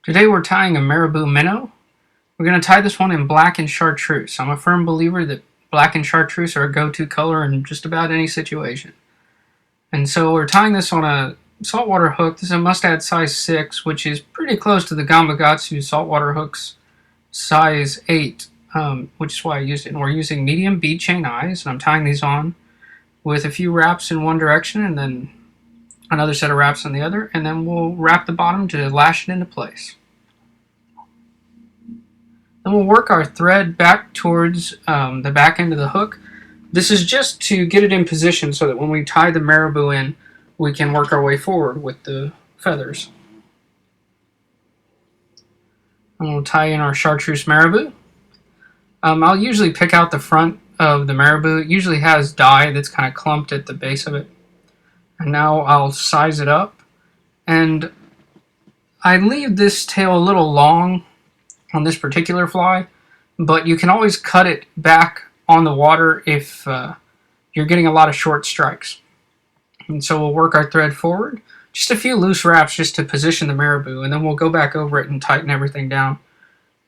Today we're tying a Marabou Minnow. We're going to tie this one in black and chartreuse. I'm a firm believer that black and chartreuse are a go-to color in just about any situation. And so we're tying this on a saltwater hook. This is a mustad size 6, which is pretty close to the Gamakatsu saltwater hooks size 8, which is why I used it. And we're using medium bead chain eyes, and I'm tying these on with a few wraps in one direction and then another set of wraps on the other, and then we'll wrap the bottom to lash it into place. Then we'll work our thread back towards the back end of the hook. This is just to get it in position so that when we tie the marabou in, we can work our way forward with the feathers. And we'll tie in our chartreuse marabou. I'll usually pick out the front of the marabou. It usually has dye that's kind of clumped at the base of it. And now I'll size it up. And I leave this tail a little long on this particular fly, but you can always cut it back on the water if you're getting a lot of short strikes. And so we'll work our thread forward. Just a few loose wraps just to position the marabou, and then we'll go back over it and tighten everything down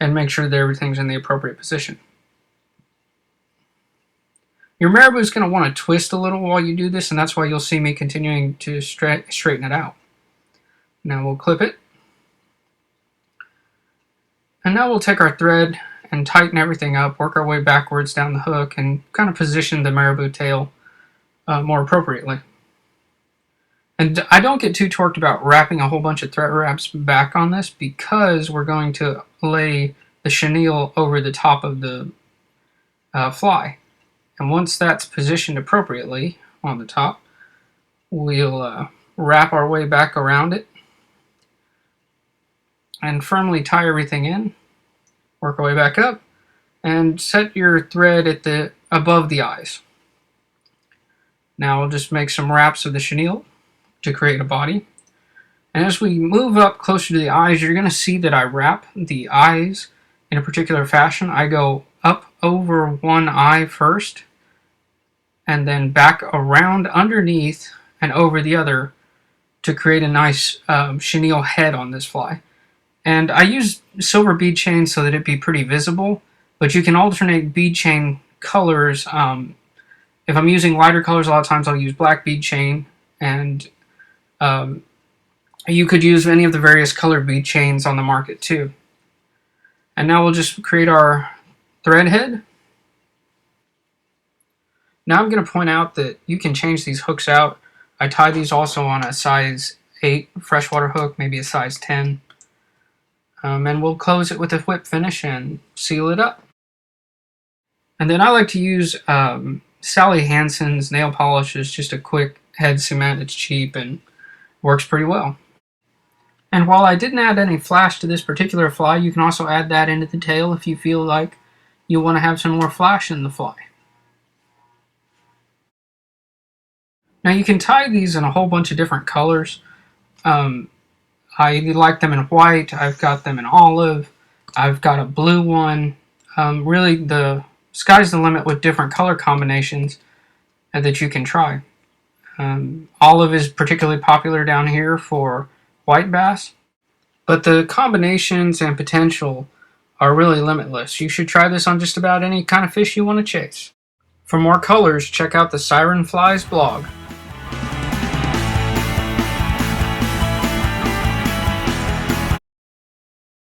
and make sure that everything's in the appropriate position. Your marabou is going to want to twist a little while you do this, and that's why you'll see me continuing to straighten it out. Now we'll clip it. And now we'll take our thread and tighten everything up, work our way backwards down the hook, and kind of position the marabou tail more appropriately. And I don't get too torqued about wrapping a whole bunch of thread wraps back on this because we're going to lay the chenille over the top of the fly. And once that's positioned appropriately on the top, we'll wrap our way back around it and firmly tie everything in, work our way back up, and set your thread at above the eyes. Now we'll just make some wraps of the chenille to create a body. And as we move up closer to the eyes, you're going to see that I wrap the eyes in a particular fashion. I go up over one eye first, and then back around underneath and over the other to create a nice chenille head on this fly. And I use silver bead chain so that it be pretty visible, but you can alternate bead chain colors. If I'm using lighter colors, a lot of times I'll use black bead chain, and you could use any of the various colored bead chains on the market too. And now we'll just create our thread head. Now I'm going to point out that you can change these hooks out. I tie these also on a size 8 freshwater hook, maybe a size 10. And we'll close it with a whip finish and seal it up. And then I like to use Sally Hansen's nail polish as just a quick head cement. It's cheap and works pretty well. And while I didn't add any flash to this particular fly, you can also add that into the tail if you feel like you want to have some more flash in the fly. Now you can tie these in a whole bunch of different colors. I like them in white, I've got them in olive, I've got a blue one. Really the sky's the limit with different color combinations that you can try. Olive is particularly popular down here for white bass, but the combinations and potential are really limitless. You should try this on just about any kind of fish you want to chase. For more colors, check out the Siren Flies blog.